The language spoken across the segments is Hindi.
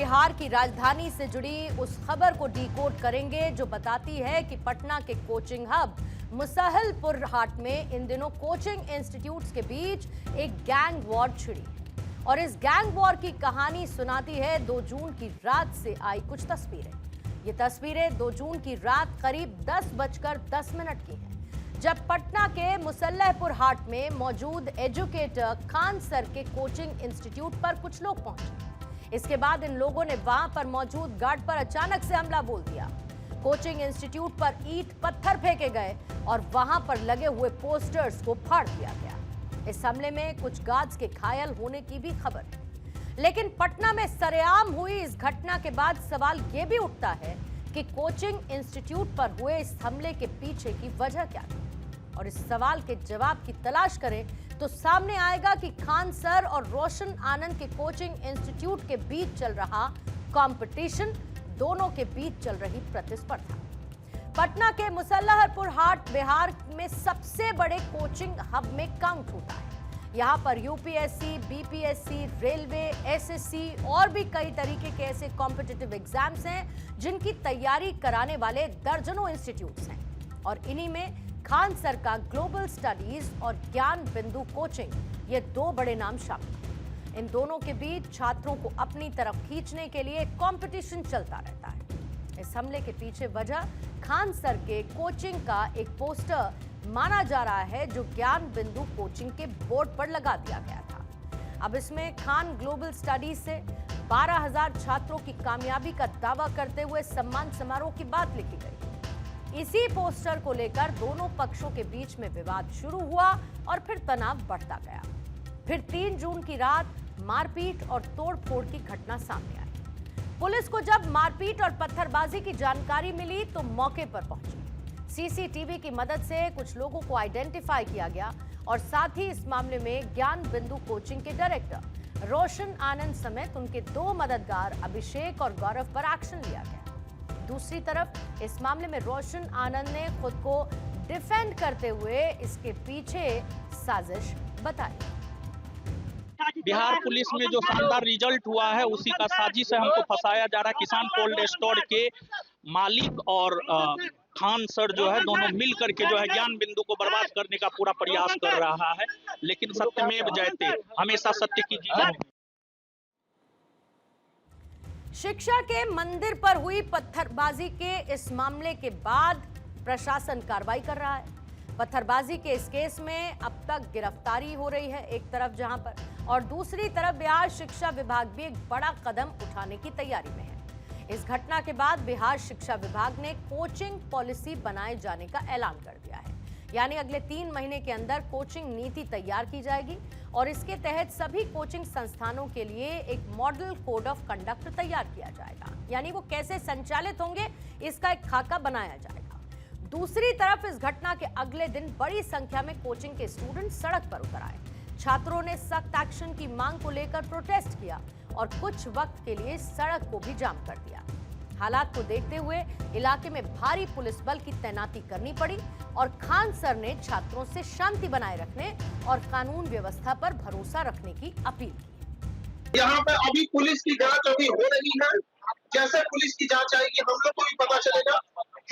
बिहार की राजधानी से जुड़ी उस खबर को डिकोड करेंगे जो बताती है कि पटना के कोचिंग हब मुसहलपुर हाट में इन दिनों कोचिंग इंस्टीट्यूट्स के बीच एक गैंग वॉर छिड़ी है। और इस गैंग वॉर की कहानी सुनाती है 2 जून की रात से आई कुछ तस्वीरें। ये तस्वीरें 2 जून की रात करीब 10:10 की हैं, जब पटना के मुसल्लहपुर हाट में मौजूद एजुकेटर खान सर के कोचिंग इंस्टीट्यूट पर कुछ लोग पहुंचे। इसके बाद इन लोगों ने वहां पर मौजूद गार्ड पर अचानक से हमला बोल दिया। कोचिंग इंस्टीट्यूट पर ईंट पत्थर फेंके गए और वहां पर लगे हुए पोस्टर्स को फाड़ दिया गया। इस हमले में कुछ गार्ड्स के घायल होने की भी खबर है। लेकिन पटना में सरेआम हुई इस घटना के बाद सवाल यह भी उठता है कि कोचिंग इंस्टीट्यूट पर हुए इस हमले के पीछे की वजह क्या थी। और इस सवाल के जवाब की तलाश करें तो सामने आएगा कि खान सर और रोशन आनंद के कोचिंग इंस्टीट्यूट के बीच चल रहा कंपटीशन, दोनों के बीच चल रही प्रतिस्पर्धा। पटना के मुसल्लहपुर हाट बिहार में सबसे बड़े कोचिंग हब में काउंट होता है। यहां पर यूपीएससी, बीपीएससी, रेलवे, एसएससी और भी कई तरीके के ऐसे कॉम्पिटिटिव एग्जाम्स हैं जिनकी तैयारी कराने वाले दर्जनों इंस्टीट्यूट्स हैं। और इन्हीं में खान सर का ग्लोबल स्टडीज और ज्ञान बिंदु कोचिंग, ये 2 बड़े नाम शामिल हैं। इन दोनों के बीच छात्रों को अपनी तरफ खींचने के लिए कंपटीशन चलता रहता है। इस हमले के पीछे वजह खान सर के कोचिंग का एक पोस्टर माना जा रहा है जो ज्ञान बिंदु कोचिंग के बोर्ड पर लगा दिया गया था। अब इसमें खान ग्लोबल स्टडीज से 12,000 छात्रों की कामयाबी का दावा करते हुए सम्मान समारोह की बात लिखी गई। इसी पोस्टर को लेकर दोनों पक्षों के बीच में विवाद शुरू हुआ और फिर तनाव बढ़ता गया। फिर 3 जून की रात मारपीट और तोड़फोड़ की घटना सामने आई। पुलिस को जब मारपीट और पत्थरबाजी की जानकारी मिली तो मौके पर पहुंची। सीसीटीवी की मदद से कुछ लोगों को आइडेंटिफाई किया गया और साथ ही इस मामले में ज्ञान बिंदु कोचिंग के डायरेक्टर रोशन आनंद समेत उनके 2 मददगार अभिषेक और गौरव पर एक्शन लिया गया। दूसरी तरफ इस मामले में रोशन आनंद ने खुद को डिफेंड करते हुए इसके पीछे साजिश बताई। बिहार पुलिस में जो शानदार रिजल्ट हुआ है उसी का साजिश है, हमको फंसाया जा रहा है। किसान कोल्ड स्टोर के मालिक और खान सर जो है दोनों मिल करके जो है ज्ञान बिंदु को बर्बाद करने का पूरा प्रयास कर रहा है। लेकिन सत्यमेव जयते, हमेशा सत्य की जीत। शिक्षा के मंदिर पर हुई पत्थरबाजी के इस मामले के बाद प्रशासन कार्रवाई कर रहा है। पत्थरबाजी के इस केस में अब तक गिरफ्तारी हो रही है एक तरफ जहां पर, और दूसरी तरफ बिहार शिक्षा विभाग भी एक बड़ा कदम उठाने की तैयारी में है। इस घटना के बाद बिहार शिक्षा विभाग ने कोचिंग पॉलिसी बनाए जाने का ऐलान कर दिया है। यानी अगले 3 महीने के अंदर कोचिंग नीति तैयार की जाएगी और इसके तहत सभी कोचिंग संस्थानों के लिए एक मॉडल कोड ऑफ कंडक्ट तैयार किया जाएगा। यानी वो कैसे संचालित होंगे इसका एक खाका बनाया जाएगा। दूसरी तरफ इस घटना के अगले दिन बड़ी संख्या में कोचिंग के स्टूडेंट सड़क पर उतर आए। छात्रों ने सख्त एक्शन की मांग को लेकर प्रोटेस्ट किया और कुछ वक्त के लिए सड़क को भी जाम कर दिया। हालात को देखते हुए इलाके में भारी पुलिस बल की तैनाती करनी पड़ी और खान सर ने छात्रों से शांति बनाए रखने और कानून व्यवस्था पर भरोसा रखने की अपील की। यहाँ पे अभी पुलिस की जांच अभी हो रही है। जैसे पुलिस की जांच आएगी हम लोग को भी पता चलेगा।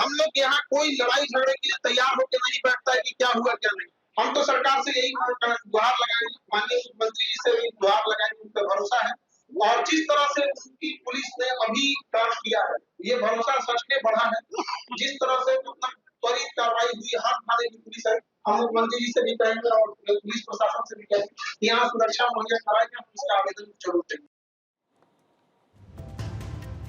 हम लोग यहाँ कोई लड़ाई झगड़े के लिए तैयार होकर नहीं बैठता है कि क्या हुआ क्या नहीं। हम तो सरकार से यही गुहार लगाएंगे, माननीय मुख्यमंत्री जी से भी गुहार लगाएंगे, उन पर भरोसा है। और जिस तरह से उनकी पुलिस ने अभी काम किया है, ये भरोसा सच में बढ़ा है। जिस तरह से त्वरित कार्रवाई हुई, हर थाने की पुलिस है। हम मुख्यमंत्री जी से भी कहेंगे और पुलिस प्रशासन से भी कहेंगे यहाँ सुरक्षा मुहैया कराए जाए, उसका आवेदन जरूर चाहिए।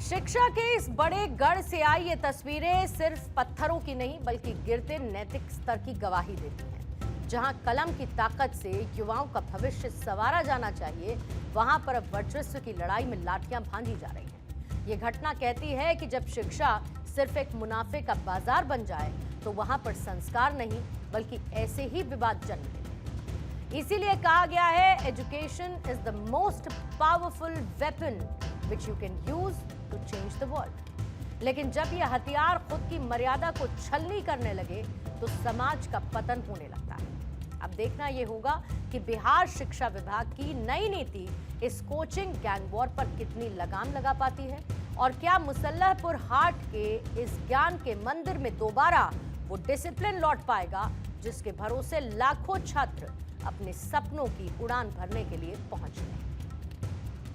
शिक्षा के इस बड़े गढ़ से आई ये तस्वीरें सिर्फ पत्थरों की नहीं बल्कि गिरते नैतिक स्तर की गवाही देती हैं। जहां कलम की ताकत से युवाओं का भविष्य संवारा जाना चाहिए, वहां पर अब वर्चस्व की लड़ाई में लाठियां भांजी जा रही हैं। ये घटना कहती है कि जब शिक्षा सिर्फ एक मुनाफे का बाजार बन जाए तो वहां पर संस्कार नहीं बल्कि ऐसे ही विवाद जन्म लेते। इसीलिए कहा गया है, education is the most powerful weapon which you can use to change the world. लेकिन जब यह हथियार खुद की मर्यादा को छलनी करने लगे तो समाज का पतन होने लगता है। अब देखना यह होगा कि बिहार शिक्षा विभाग की नई नीति इस कोचिंग गैंग वॉर पर कितनी लगाम लगा पाती है और क्या मुसल्लहपुर हाट के इस ज्ञान के मंदिर में दोबारा वो डिसिप्लिन लौट पाएगा जिसके भरोसे लाखों छात्र अपने सपनों की उड़ान भरने के लिए पहुंच रहे हैं।